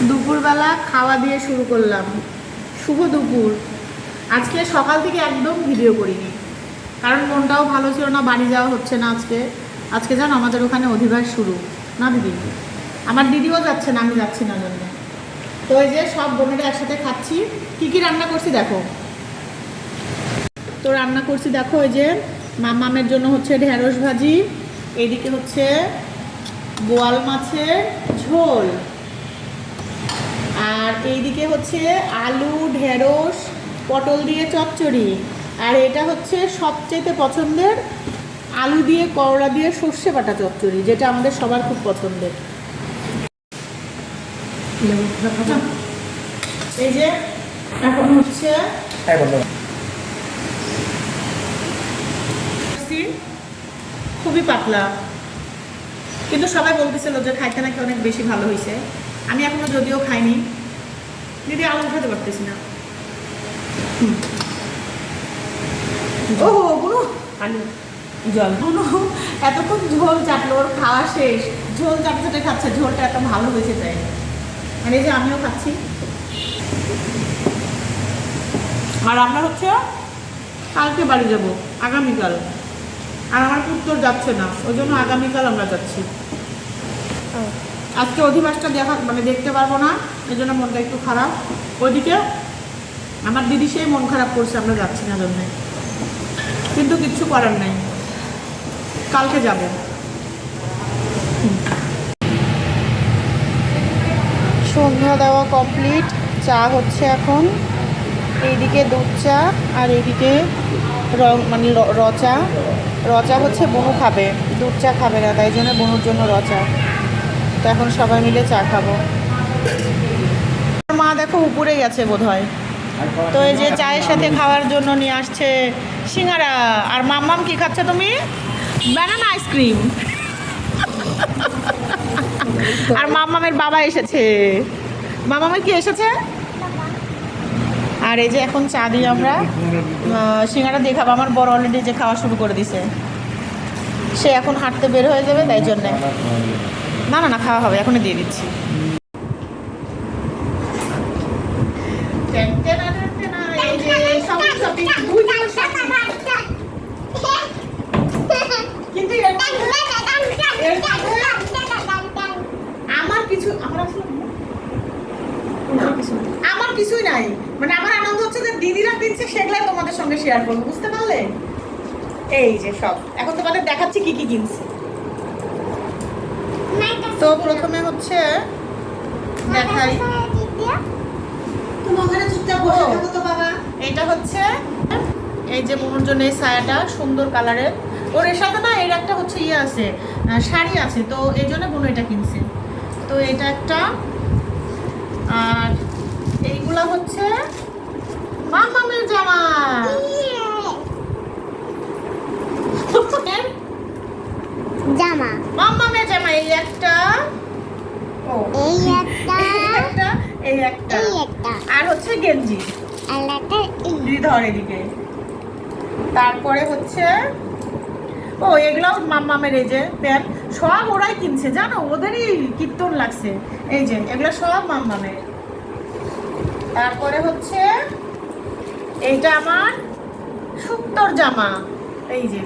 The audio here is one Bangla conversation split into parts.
দুপুরবেলা খাওয়া দিয়ে শুরু করলাম। শুভ দুপুর। আজকে সকাল থেকে একদম ভিডিও করিনি, কারণ মনটাও ভালো ছিল না, বাড়ি যাওয়া হচ্ছে না আজকে। আজকে জানো আমাদের ওখানে অধিবাস শুরু না দিদি, আমার দিদিও যাচ্ছে না, আমি যাচ্ছি না জন্য। তো এই যে সব বোনেরা একসাথে খাচ্ছি। কি কি রান্না করছি দেখো, তো রান্না করছি দেখো। এই যে মামামের জন্য হচ্ছে ঢেঁড়স ভাজি, এইদিকে হচ্ছে বোয়াল মাছের ঝোল, আর এইদিকে হচ্ছে আলু ঢেঁড়স পটল দিয়ে চচ্চড়ি, আর এটা হচ্ছে সবচেয়ে পছন্দের আলু দিয়ে করলা দিয়ে সর্ষে বাটা চচ্চড়ি, যেটা আমাদের সবার খুব পছন্দের। এই যে এখন হচ্ছে খুবই পাতলা, কিন্তু সবাই বলতেছিল যে খাইতে নাকি অনেক বেশি ভালো হয়েছে। আমি এখনো যদিও খাইনি, দিদি আলু খেতে পারতেছি না। ও বুনু আলু জল, বুনু এতক্ষণ ঝোল চাটলো, ওর খাওয়া শেষ, ঝোল চাটে চাটে খাচ্ছে, ঝোলটা এত ভালো হয়েছে তাই। আর এই যে আমিও খাচ্ছি। আর আমরা হচ্ছে কালকে বাড়ি যাব, আগামীকাল। আর আমার পুত্তর যাচ্ছে না, ওই জন্য আগামীকাল আমরা যাচ্ছি। আজকে অধিবাসটা দেখতে পারবো না, এই জন্য মনটা একটু খারাপ। ওইদিকে আমার দিদি সেই মন খারাপ করছে আমরা যাচ্ছি না জন্য, কিন্তু কিচ্ছু করার নাই, কালকে যাব। সন্ধ্যা দেওয়া কমপ্লিট, চা হচ্ছে এখন। এইদিকে দুধ চা আর এইদিকে রচা। রচা হচ্ছে বনু খাবে, দুধ চা খাবে না, তাই জন্য বনুর জন্য রচা। তো এখন সবাই মিলে চা খাবো। মা দেখো উপরেই আছে বোধহয়। তো এই যে চায়ের সাথে খাওয়ার জন্য নিয়ে আসছে সিঙ্গারা। আর মাম্মাম কি খাচ্ছে তুমি? Banana ice cream. আর মাম্মামের বাবা এসেছে। মাম্মামের কি এসেছে? আর এই যে এখন চা দিই আমরা, সিঙ্গারা দিয়ে খাবো। আমার বড় অলরেডি যে খাওয়া শুরু করে দিছে, সে এখন হাঁটতে বের হয়ে যাবে, তাই জন্যে। না না না, খাওয়া হবে, এখনই দিয়ে দিচ্ছি। আমার কিছুই নাই, মানে আমার আনন্দ হচ্ছে যে দিদিরা কিনছে, সেগুলাই তোমাদের সঙ্গে শেয়ার করবো, বুঝতে পারলে? এই যে সব এখন তোমাদের দেখাচ্ছি কি কি কিনছে। তো প্রথমে হচ্ছে দেখাই, এটা হচ্ছে এই যে মনুর জন্য এই ছায়াটা সুন্দর কালারের, ওর এর সাথে না এর একটা হচ্ছে ইয়ে আছে, শাড়ি আছে, তো এই জন্য বোন এটা কিনছে। তো এটা একটা, আর এইগুলা হচ্ছে মামামের জামা। জামা মামামের জামা, এই একটা, এই একটা, এই একটা, আর হচ্ছে গেঞ্জি ধর এদিকে। তারপরে হচ্ছে এগুলো মাম্মামের এই যে প্যান্ট, সব ওরাই কিনছে জানো, ওদেরই কীর্তন লাগছে। এই যে এগুলো সব মাম্মামের। তারপরে হচ্ছে এইটা আমার সুন্দর জামা, এই যে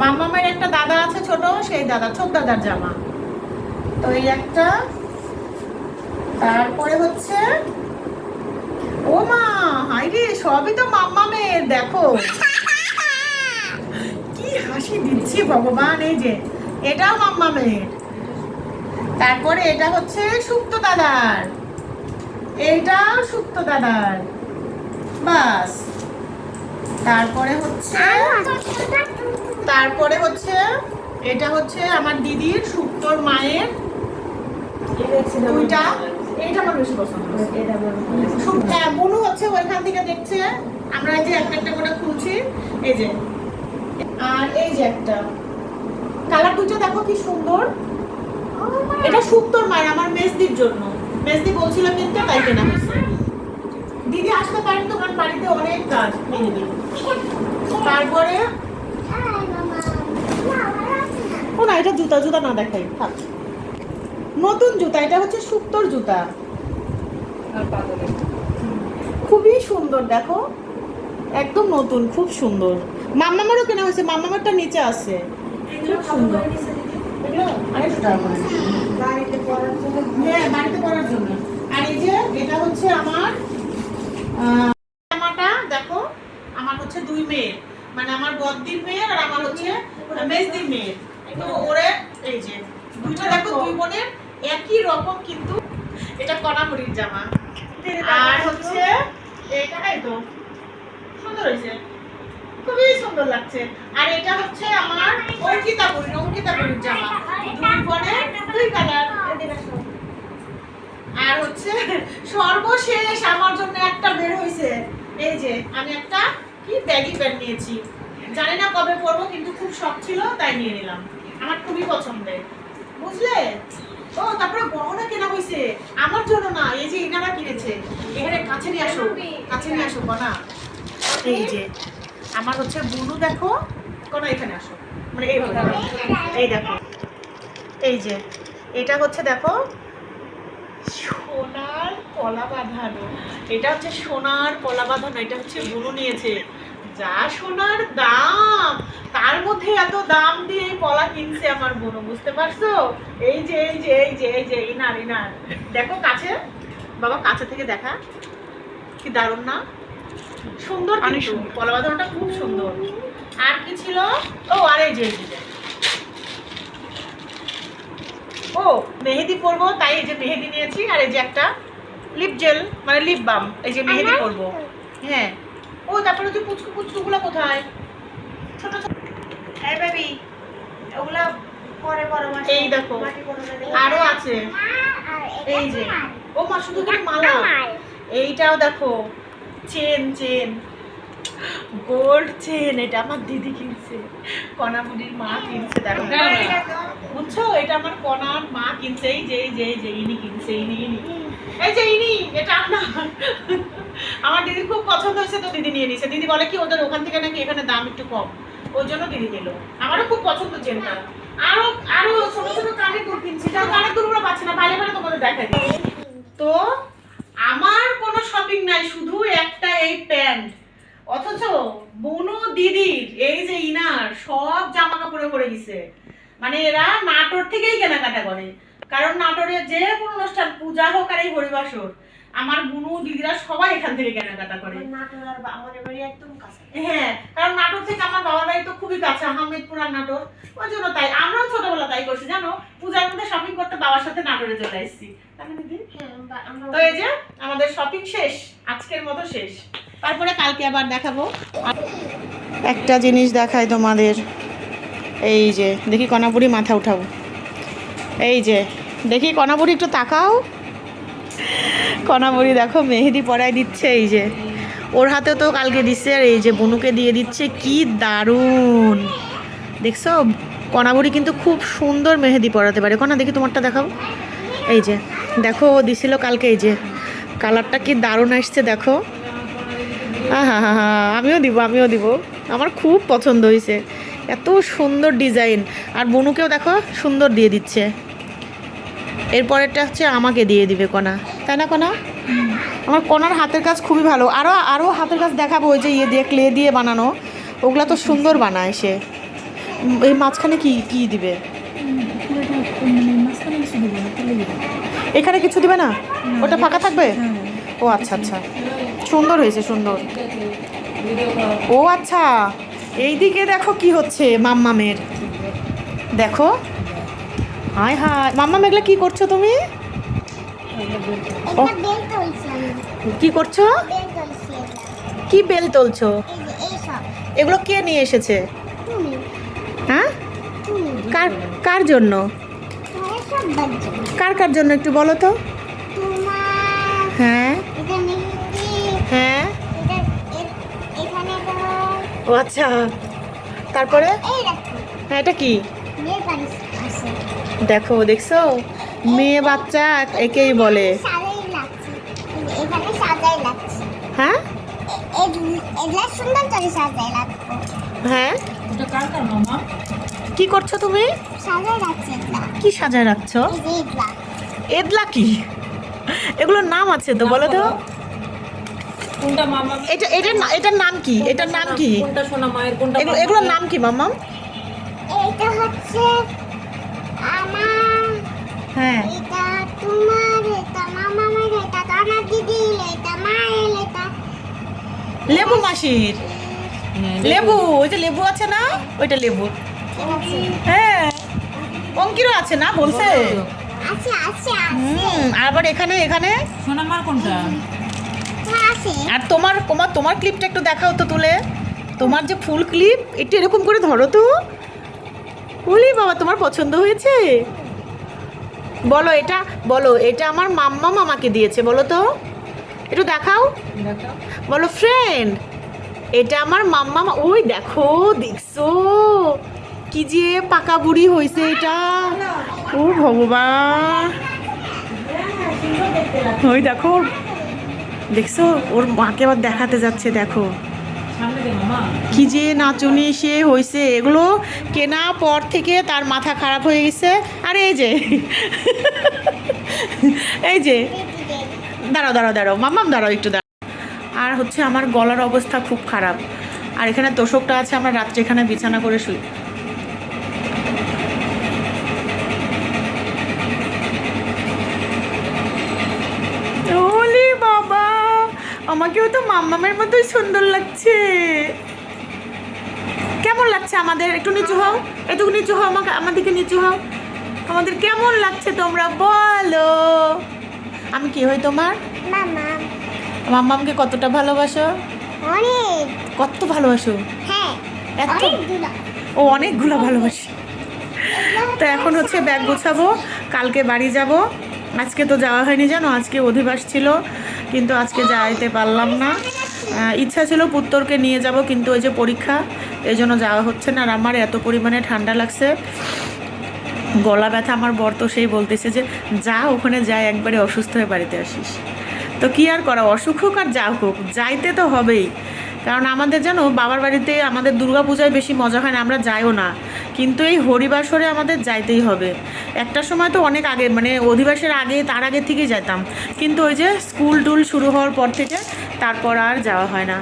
মাম্মামের একটা দাদা আছে ছোট, সেই ছোট দাদার জামা। তো এই একটা। তারপরে হচ্ছে ও মা, হাইরে সবই তো মাম্মামের, দেখো কি হাসি দিচ্ছে ভগবান। এই যে এটাও মাম্মামের। তারপরে এটা হচ্ছে সুপ্ত দাদার, এইটাও সুপ্ত দাদার, বাস। তারপরে হচ্ছে এটা হচ্ছে আমার দিদির সুপ্তর মায়ের দুইটা, এইটা আমার বেশি পছন্দ। বুনু হচ্ছে ওইখান থেকে দেখছে, আমরা এই যে একটা একটা করে খুলছি। এই যে, আর এই যে একটা কালার দুটো দেখো কি সুন্দর। এটা সুপ্তর মায়ের, আমার মেজদির জন্য, মেজদি বলছিল কিনতে, তাই কেনা হয়েছে। দিদি আসতে পারেন তো, কারণ বাড়িতে অনেক কাজ। তারপরে ও না, এটা জুতা না দেখাই, থাক। নতুন জুতা, এটা হচ্ছে সুপ্তর জুতা, খুবই সুন্দর দেখো, একদম নতুন, খুব সুন্দর। মাম্মামারও কেনা হয়েছে, মাম্মামারটা নিচে আছে। খুব সুন্দর। এগুলো 250 টাকা করে। হ্যাঁ, বাড়িতে পরার জন্য। আর এই যে এটা হচ্ছে আমার জামাটা, দেখো আমার হচ্ছে 2 মেয়ে, মানে আমার বদ্দির মেয়ে আর আমার হচ্ছে মেজদির মেয়ে। তো ওরে এই যে দুইটা দেখো, 2 বোনের একই রকম, কিন্তু এটা কনামুড়ির জামা। আর হচ্ছে এইটাই তো সুন্দর হয়েছে, খুবই সুন্দর লাগছে। আর এটা হচ্ছে আমার অঙ্কিতাপুরীর জামা, 2 বোনের 2 কালার। আর হচ্ছে সর্বশেষ আমার জন্য একটা বের হয়েছে, এই যে আমি একটা কি ব্যাগি প্যান্ট নিয়েছি, জানি না কবে পরবো, কিন্তু খুব শখ ছিল তাই নিয়ে নিলাম, আমার খুবই পছন্দের, বুঝলে। ও তারপরে গহনা কেনা হয়েছে আমার জন্য না, এই যে ইনারা কিনেছে। এখানে কাছে নিয়ে আসো কনা। এই যে আমার হচ্ছে বুনু, দেখো কনা এখানে আসো, মানে এইভাবে এই দেখো, এই যে এটা হচ্ছে দেখো সোনার কলা বাঁধানো, এটা হচ্ছে সোনার কলা বাঁধানো, এটা হচ্ছে বুনু নিয়েছে। যা সোনার দাম, তার মধ্যে এত দাম দিয়ে এই কলা কিনছে আমার বুনু, বুঝতে পারছো? এই যে ইনার দেখো কাছে, বাবা কাছে থেকে দেখা, কি দারুণ না, সুন্দর, কিন্তু কলা বাঁধানোটা খুব সুন্দর। আর কি ছিল, ও আর এই যে ও মেহেদি পরবো, তাই এই যে মেহেদি নিয়েছি। আর এই যে একটা লিপ জেল, মানে লিপ বাম, এই যে মেহেদি পরবো। হ্যাঁ, ও তারপরে যে পুচকুগুলো কোথায়, ছোট ছোট, এই বেবি ওগুলা পরে মাস, এই দেখো আরো আছে, এই যে ও মা শুধু করে মালা, এইটাও দেখো চেন গোল্ড চেন, এটা আমার দিদি কিনছে, কনামুড়ির মা কিনছে, দেখো বুঝছো, এটা আমার কনার মা কিনছে, এই যে ইনি কিনছে, ইনি এই যে ইনি, এটা আমার দিদির খুব পছন্দ হয়েছে, তো দিদি নিয়ে নিছে। দিদি বলে কি ওদের ওখান থেকে নাকি এখানে দাম একটু কম, ওই জন্য দিদি নিল। আমারও খুব পছন্দ চেনটা। আরো ছোট ছোট কানের দুল কিনছি, তাও কানের দুলগুলো পাচ্ছি না, বাইরে তোমাদের দেখাই দিই। তো আমার কোনো শপিং নাই, শুধু একটা এই প্যান্ট, অথচ বুনু দিদির এই যে ইনার সব জামা কাপড়ে পরে গেছে। মানে এরা নাটোর থেকেই কেনাকাটা করে, কারণ নাটোরে যে কোনো অনুষ্ঠান, পূজা হোক আর এই হরিবাসর, আমার বুনু দিদিরা সবাই এখান থেকে কেনাকাটা করে। নাটোর আর আমাদের বাড়ি একদম কাছে। হ্যাঁ, কারণ নাটোর থেকে আমার বাবার বাড়ি তো খুবই কাছে, আহমেদপুর আর নাটোর, ওই জন্য তাই আমরাও ছোটবেলা তাই করছি, জানো, পূজার মধ্যে শপিং করতে বাবার সাথে নাটোরে চলে আসছি। তো এই যে আমাদের শপিং শেষ, আজকের মতো শেষ, তারপরে কালকে আবার দেখাবো। একটা জিনিস দেখাই তোমাদের, এই যে দেখি কনাপুরি, মাথা উঠাও, এই যে দেখি কনাপুরি, একটু তাকাও, কনাপুরি দেখো মেহেদি পরাই দিচ্ছে, এই যে ওর হাতেও তো কালকে দিচ্ছে, আর এই যে বুনুকে দিয়ে দিচ্ছে, কি দারুণ দেখছো। কনাপুরি কিন্তু খুব সুন্দর মেহেদি পরাতে পারে। কনা দেখি তোমারটা দেখাও, এই যে দেখো ও দিছিল কালকে, এই যে কালারটা কি দারুণ আসছে দেখো। আমিও দিব, আমার খুব পছন্দ হয়েছে, এত সুন্দর ডিজাইন। আর বনুকেও দেখো সুন্দর দিয়ে দিচ্ছে। এরপরেরটা হচ্ছে আমাকে দিয়ে দিবে কনা, তাই না কনা? আমার কনার হাতের কাজ খুবই ভালো। আরও হাতের কাজ দেখাবো, ওই যে ইয়ে দিয়ে ক্লে দিয়ে বানানো, ওগুলা তো সুন্দর বানায় সে। এই মাঝখানে কি দিবে? এখানে কিছু দিবে না, ওটা ফাঁকা থাকবে? ও আচ্ছা, সুন্দর হয়েছে, সুন্দর। ও আচ্ছা, এইদিকে দেখো কি হচ্ছে মাম্মামের, দেখো হায় মাম্মাম, এগুলা কি করছো তুমি? কি করছো? কি বেল তুলছো? এগুলো কে নিয়ে এসেছে? হ্যাঁ, কার জন্য? কার জন্য একটু বলো তো। হ্যাঁ, ও আচ্ছা, তারপরে হ্যাঁ, এটা কি দেখো, দেখছো, মেয়ে বাচ্চা একেই বলে। হ্যাঁ, হ্যাঁ, কি করছো তুমি? কি সাজায় রাখছো? এদলা কি? এগুলোর নাম আছে তো, বলো তো। কোনটা মামা? এটার নাম কি? এটার নাম কি? কোনটা সোনা মায়ের, কোনটা এগুলোর নাম কি মাম্মা? এটা হচ্ছে আমার, হ্যাঁ, এটা তোমার, এটা মামার, এটা আমার দিদির, এটা মায়ের, এটা লেবু মাসির। লেবু, ওই যে লেবু আছে না, ওইটা লেবু। ঠিক আছে। হ্যাঁ, অঙ্কিরও আছে না বলছে। আছে আছে আর আবার এখানে এখানে সোনা মার কোনটা? আছে। আর তোমার ক্লিপটা একটু দেখাও তো তুলে। তোমার যে ফুল ক্লিপ, একটু এরকম করে ধরো তো। বলি বাবা, তোমার পছন্দ হয়েছে? বলো এটা আমার মাম্মা মামাকে দিয়েছে, বলো তো, একটু দেখাও। দেখাও। বলো ফ্রেন্ড, এটা আমার মাম্মা ওই দেখছো কি যে পাকা বুড়ি হয়েছে এটা। ও ভগবান, ওই দেখো, দেখছো ওর মাকে আবার দেখাতে যাচ্ছে, দেখো সামনে দে মামা। কি যে নাচুনি সে হয়েছে। এগুলো কেনা পর থেকে তার মাথা খারাপ হয়ে গেছে। আর এই যে এই যে দাঁড়াও মাম্মাম, দাঁড়াও একটু দাঁড়াও। আর হচ্ছে আমার গলার অবস্থা খুব খারাপ। আর এখানে তোষকটা আছে, আমরা রাত্রে এখানে বিছানা করে শুই। ওলে বাবা, আমাকেও তো মাম্মামের মতোই সুন্দর লাগছে। কেমন লাগছে আমাদের? একটু নিচু হও, একটু নিচু হও, আমাদেরকে নিচু হও। আমাদের কেমন লাগছে তোমরা বলো। আমি কি হই তোমার? মামা মাম্মামকে কতটা ভালোবাসো? অনেক। কত ভালোবাসো? হ্যাঁ, এত? অনেকগুলো। ও অনেকগুলো ভালোবাসি। তো এখন হচ্ছে ব্যাগ গোছাবো, কালকে বাড়ি যাব। আজকে তো যাওয়া হয়নি জানো, আজকে অধিবাস ছিল, কিন্তু আজকে যাইতে পারলাম না। ইচ্ছা ছিল পুত্তরকে নিয়ে যাব, কিন্তু ওই যে পরীক্ষা, এই জন্য যাওয়া হচ্ছে না। আর আমার এত পরিমাণে ঠান্ডা লাগছে, গলা ব্যথা। আমার বর তো সেই বলতেছে যে যা ওখানে যাই, একবারে অসুস্থ হয়ে বাড়িতে আসিস। তো কি আর করা, অসুখ হোক আর যা হোক, যাইতে তো হবেই। কারণ আমাদের জানো বাবার বাড়িতে আমাদের দুর্গাপূজায় বেশি মজা হয় না, আমরা যাইও না, কিন্তু এই হরিবাসরে আমাদের যাইতেই হবে। একটা সময় তো অনেক আগে, মানে অধিবাসের আগে, তার আগে থেকেই যেতাম, কিন্তু ওই যে স্কুল টুল শুরু হওয়ার পর থেকে তারপর আর যাওয়া হয় না।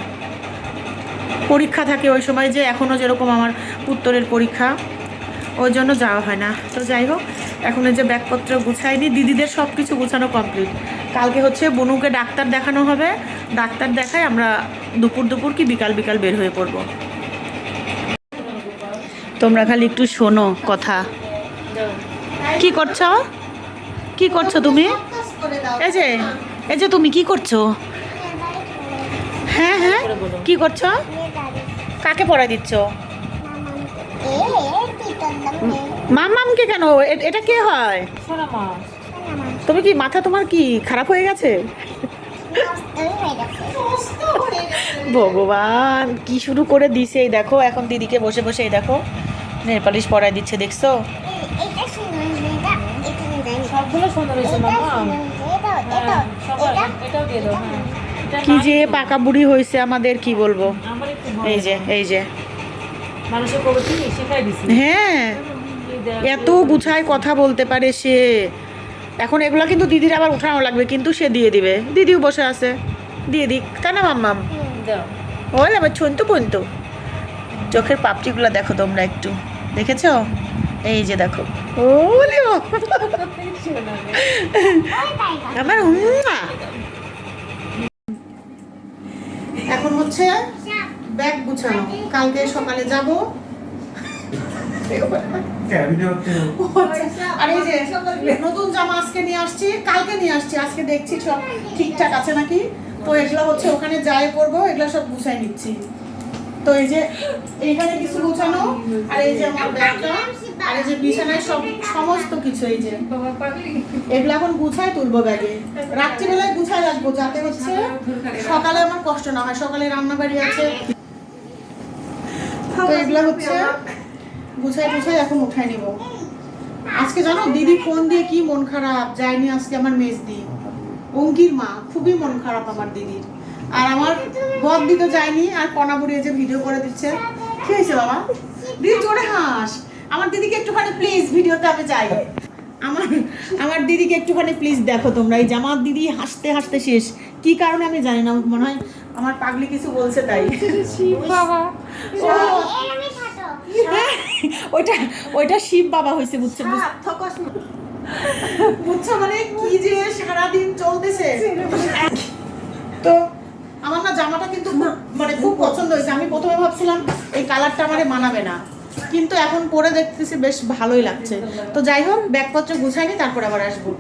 পরীক্ষা থাকে ওই সময়, যে এখনও যেরকম আমার পুত্তরের পরীক্ষা, ওই জন্য যাওয়া হয় না। তো যাই হোক, এখন এই যে ব্যাগপত্র গুছাইনি, দিদিদের সব কিছু গুছানো কমপ্লিট। কালকে হচ্ছে বনুকে ডাক্তার দেখানো হবে, ডাক্তার দেখায় আমরা দুপুর কি বিকাল বের হয়ে পড়ব। তোমরা খালি একটু শোনো কথা। কি করছো তুমি? এই যে তুমি কি করছো? হ্যাঁ কি করছো? কাকে পড়াই দিচ্ছ? মাম্মামকে কেন? এটা কে হয়? সোনা মা। তুমি কি মাথা, তোমার কি খারাপ হয়ে গেছে? ভগবান, কি শুরু করে দিছে। এই দেখো, এখন দিদিকে বসে এই দেখো নেল পালিশ পরাই দিচ্ছে, দেখছো? সবগুলো সুন্দর হয়েছে মামা। এটাও দিয়ে দাও। হ্যাঁ, কি যে পাকা বুড়ি হয়েছে আমাদের, কি বলবো। আমার একটু এই যে মানুষের কবে কি শেখাই দিছি। হ্যাঁ, এত গুছায় কথা বলতে পারে সে। এখন এগুলো কিন্তু দিদির আবার উঠানো লাগবে, কিন্তু সে দিয়ে দিবে। দিদিও বসে আছে, দিয়ে দিক, তাই না মাম্মাম? দাও। ওই আবার পন্তু চোখের পাপড়িগুলো দেখো তোমরা, একটু দেখেছো? এই যে দেখো, ওলে আমার এখন হচ্ছে ব্যাগ গুছানো, কালকে সকালে যাব। আর এই যে নতুন জামা আজকে নিয়ে আসছি, কালকে নিয়ে আসছি, আজকে দেখছি সব ঠিকঠাক আছে নাকি। তো এগুলো হচ্ছে ওখানে যাই করবো, এগুলো সব গুছাই নিচ্ছি। তো এই যে এইখানে কিছু গুছানো, আর এই যে আমার ব্যাগটা, আর এই যে বিছানায় সমস্ত কিছু, এই যে এগুলো এখন গুছাই তুলবো ব্যাগে। রাত্রিবেলায় গুছাই রাখবো, যাতে হচ্ছে সকালে আমার কষ্ট না হয়, সকালে রান্না বাড়ি আছে। তো এগুলো হচ্ছে গুছাই এখন উঠাই নিব। আজকে জানো দিদি ফোন দিয়ে কি মন খারাপ, যায়নি আজকে আমার মেজদি অঙ্কির মা, খুবই মন খারাপ আমার দিদির। আর আমার বদ দিতে যায়নি, আর কণা বুড়িয়ে যে ভিডিও করে দিচ্ছে। কি হয়েছে বাবা? দিদি জোরে হাস, আমার দিদিকে একটুখানি প্লিজ ভিডিওতে আমি চাই। আমার আমার দিদিকে একটুখানি প্লিজ দেখো তোমরা, এই যে আমার দিদি হাসতে হাসতে শেষ, কি কারণে আমি জানি না, মনে হয় আমার পাগলি কিছু বলছে তাই। বাবা এরমই থাকো। ওইটা ওইটা শিব বাবা হয়েছে, বুঝছো? বুঝছো মানে কি যে সারাদিন চলতেছে। তো আমার না জামাটা কিন্তু মানে খুব পছন্দ হয়েছে। আমি প্রথমে ভাবছিলাম এই কালারটা আমারে মানাবে না, কিন্তু এখন পরে দেখতেছি বেশ ভালোই লাগছে। তো যাই হোক, ব্যাগপত্র গুছাইনি, তারপর আবার আসবো।